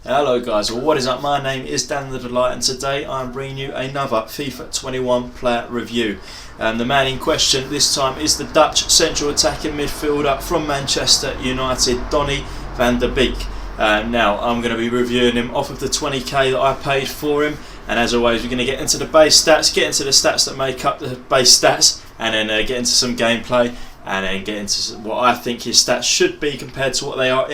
Hello guys, well what is up, my name is Dan the Lite and today I'm bringing you another FIFA 21 player review. The man in question this time is the Dutch central attacking midfielder from Manchester United, Donny van der Beek. Now I'm going to be reviewing him off of the 20k that I paid for him, and as always we're going to get into the base stats, get into the stats that make up the base stats, and then get into some gameplay, and then get into what I think his stats should be compared to what they are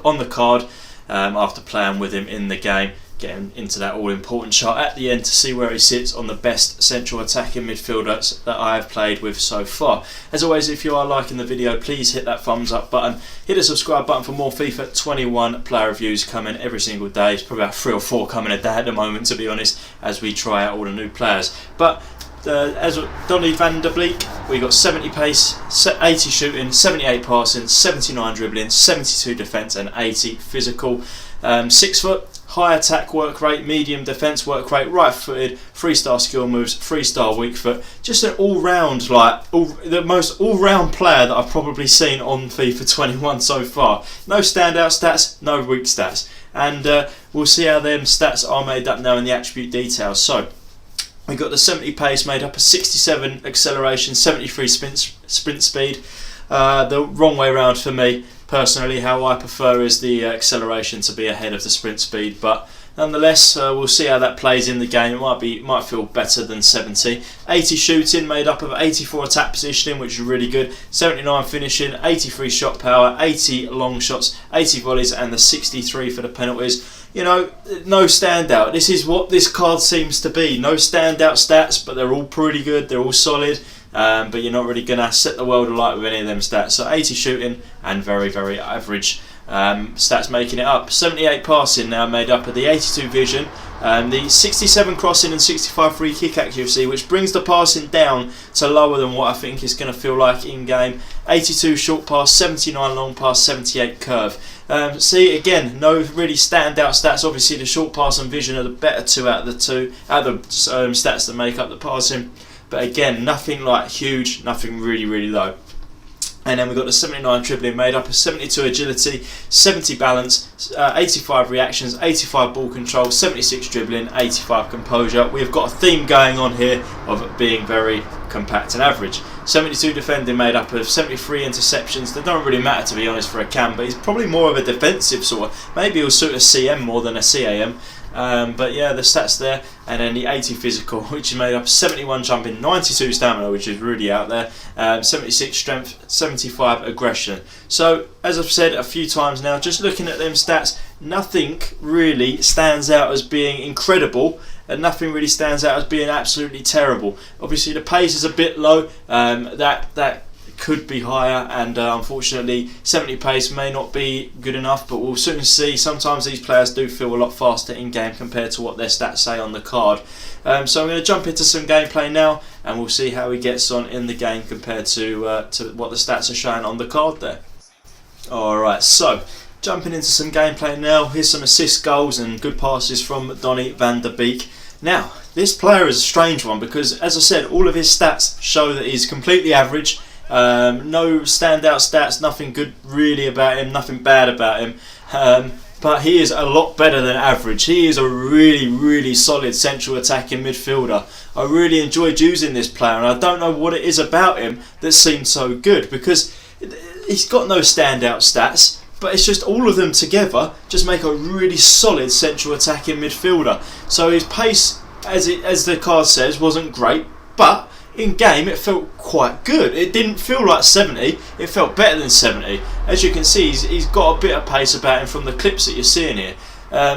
on the card. After playing with him in the game, getting into that all-important shot at the end to see where he sits on the best central attacking midfielders that I have played with so far. As always, if you are liking the video, please hit that thumbs up button, hit the subscribe button for more FIFA 21 player reviews coming every single day. It's probably about 3 or 4 coming a day at the moment, to be honest, as we try out all the new players. But as Donny van der Beek, we got 70 pace, 80 shooting, 78 passing, 79 dribbling, 72 defence and 80 physical. 6 foot, high attack work rate, medium defence work rate, right footed, 3-star skill moves, 3-star weak foot. Just an all-round, the most all-round player that I've probably seen on FIFA 21 so far. No standout stats, no weak stats. And we'll see how them stats are made up now in the attribute details. So we've got the 70 pace made up of 67 acceleration, 73 sprint speed. The wrong way around for me personally. How I prefer is the acceleration to be ahead of the sprint speed, but nonetheless we'll see how that plays in the game. It might feel better than 70. 80 shooting made up of 84 attack positioning, which is really good, 79 finishing, 83 shot power, 80 long shots, 80 volleys and the 63 for the penalties. You know, no standout. This is what this card seems to be. No standout stats, but they're all pretty good. They're all solid. But you're not really going to set the world alight with any of them stats. So 80 shooting and very, very average stats making it up. 78 passing now made up of the 82 vision, the 67 crossing and 65 free kick accuracy, which brings the passing down to lower than what I think it's going to feel like in game. 82 short pass, 79 long pass, 78 curve. See, again, no really standout stats. Obviously the short pass and vision are the better two out of the stats that make up the passing. But again, nothing like huge, nothing really, really low. And then we've got the 79 dribbling made up of 72 agility, 70 balance, 85 reactions, 85 ball control, 76 dribbling, 85 composure. We've got a theme going on here of being very compact and average. 72 defending made up of 73 interceptions. They don't really matter, to be honest, for a cam, but he's probably more of a defensive sort of. Maybe he'll suit a CM more than a CAM. But yeah, the stats there, and then the 80 physical, which is made up of 71 jumping, 92 stamina, which is really out there, 76 strength, 75 aggression. So as I've said a few times now, just looking at them stats, nothing really stands out as being incredible, and nothing really stands out as being absolutely terrible. Obviously the pace is a bit low, that could be higher, and unfortunately 70 pace may not be good enough, but we'll soon see. Sometimes these players do feel a lot faster in game compared to what their stats say on the card. So I'm going to jump into some gameplay now, and we'll see how he gets on in the game compared to what the stats are showing on the card there. Alright, so jumping into some gameplay now. Here's some assist goals and good passes from Donny van der Beek. Now, this player is a strange one because, as I said, all of his stats show that he's completely average. No standout stats, nothing good really about him, nothing bad about him, but he is a lot better than average. He is a really, really solid central attacking midfielder. I really enjoyed using this player, and I don't know what it is about him that seems so good, because he's got no standout stats, but it's just all of them together just make a really solid central attacking midfielder. So his pace, as the card says, wasn't great, but in game it felt quite good. It didn't feel like 70, it felt better than 70. As you can see, he's got a bit of pace about him from the clips that you're seeing here.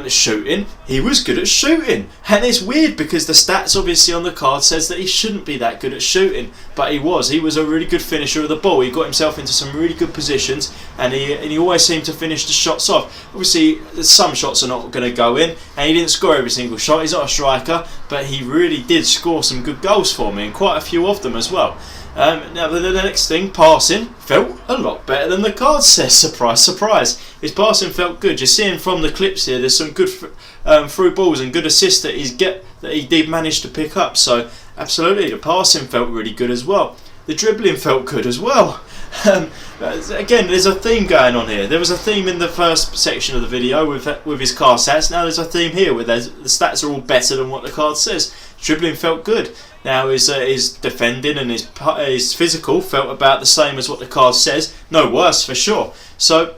Shooting, he was good at shooting, and it's weird because the stats obviously on the card says that he shouldn't be that good at shooting, but he was a really good finisher of the ball. He got himself into some really good positions, and he always seemed to finish the shots off. Obviously some shots are not going to go in, and he didn't score every single shot. He's not a striker, but he really did score some good goals for me, and quite a few of them as well. Now the next thing, passing, felt a lot better than the card says. Surprise, surprise. His passing felt good. You're seeing from the clips here, there's some good through balls and good assists that he did manage to pick up. So absolutely, the passing felt really good as well. The dribbling felt good as well. Again, there's a theme going on here. There was a theme in the first section of the video with his card stats. Now there's a theme here where the stats are all better than what the card says. Dribbling felt good. Now his defending and his physical felt about the same as what the card says. No worse for sure. So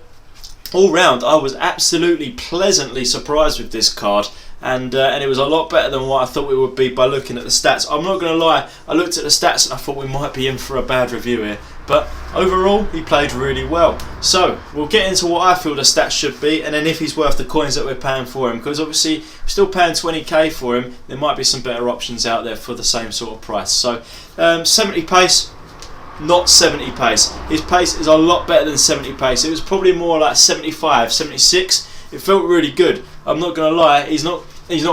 all round, I was absolutely pleasantly surprised with this card. And it was a lot better than what I thought it would be by looking at the stats. I'm not going to lie, I looked at the stats and I thought we might be in for a bad review here. But overall, he played really well. So, we'll get into what I feel the stats should be, and then if he's worth the coins that we're paying for him. Because obviously, we're still paying 20k for him. There might be some better options out there for the same sort of price. So, 70 pace, not 70 pace. His pace is a lot better than 70 pace. It was probably more like 75, 76. It felt really good. I'm not going to lie, he's not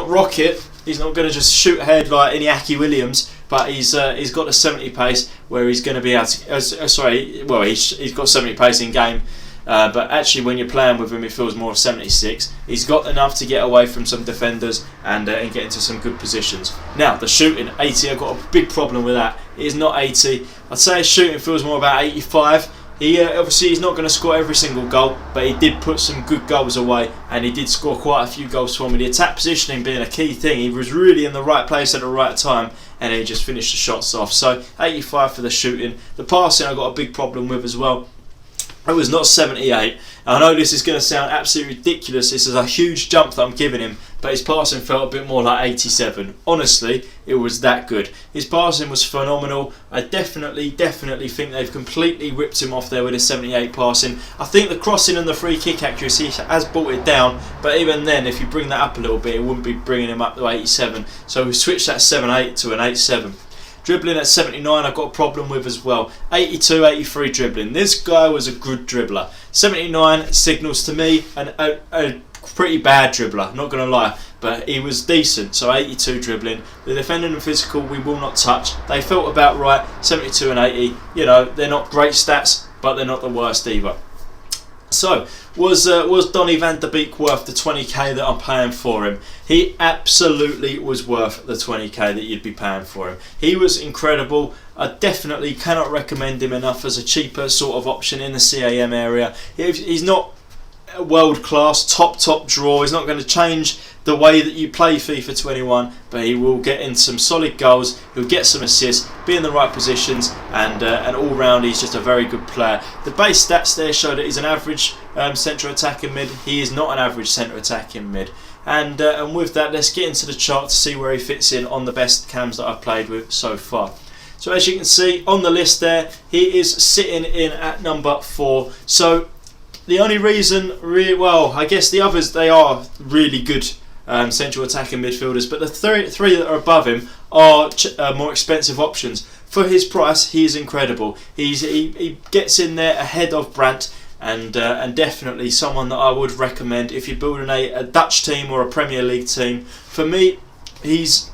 rocket. He's not going to just shoot ahead like Iñaki Williams, but he's got a 70 pace where he's going to be able to. He's got 70 pace in game, but actually when you're playing with him, it feels more of 76. He's got enough to get away from some defenders and get into some good positions. Now the shooting, 80. I've got a big problem with that. It is not 80. I'd say his shooting feels more about 85. Obviously he's not going to score every single goal, but he did put some good goals away, and he did score quite a few goals for me. The attack positioning being a key thing. He was really in the right place at the right time, and he just finished the shots off. So 85 for the shooting. The passing I got a big problem with as well. It was not 78. I know this is going to sound absolutely ridiculous. This is a huge jump that I'm giving him, but his passing felt a bit more like 87. Honestly, it was that good. His passing was phenomenal. I definitely think they've completely ripped him off there with his 78 passing. I think the crossing and the free kick accuracy has brought it down, but even then, if you bring that up a little bit, it wouldn't be bringing him up to 87. So we switched that 78 to an 87. Dribbling at 79 I've got a problem with as well. 82, 83 dribbling. This guy was a good dribbler. 79 signals to me a pretty bad dribbler, not going to lie. But he was decent, so 82 dribbling. The defending and physical we will not touch. They felt about right, 72 and 80. You know, they're not great stats, but they're not the worst either. So, was Donny van de Beek worth the 20k that I'm paying for him? He absolutely was worth the 20k that you'd be paying for him. He was incredible. I definitely cannot recommend him enough as a cheaper sort of option in the CAM area. He's not world class, top draw. He's not going to change the way that you play FIFA 21, but he will get in some solid goals. He'll get some assists, be in the right positions, and all round he's just a very good player. The base stats there show that he's an average central attacking mid. He is not an average centre attacking mid. And with that, let's get into the chart to see where he fits in on the best cams that I've played with so far. So as you can see on the list there, he is sitting in at number 4. So the only reason, I guess the others, they are really good central attacking midfielders, but the three that are above him are more expensive options. For his price, he is incredible. He gets in there ahead of Brandt, and definitely someone that I would recommend if you're building a Dutch team or a Premier League team. For me, he's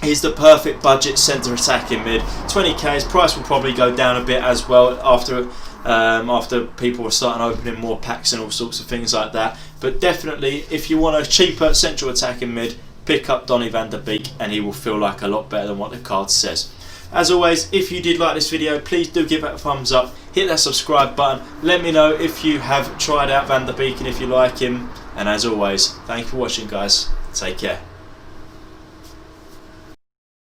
the perfect budget centre attacking mid. 20k, his price will probably go down a bit as well after people are starting opening more packs and all sorts of things like that. But definitely, if you want a cheaper central attacking mid, pick up Donny van de Beek, and he will feel like a lot better than what the card says. As always, if you did like this video, please do give it a thumbs up, hit that subscribe button, let me know if you have tried out Van de Beek and if you like him, and as always, thank you for watching guys, take care.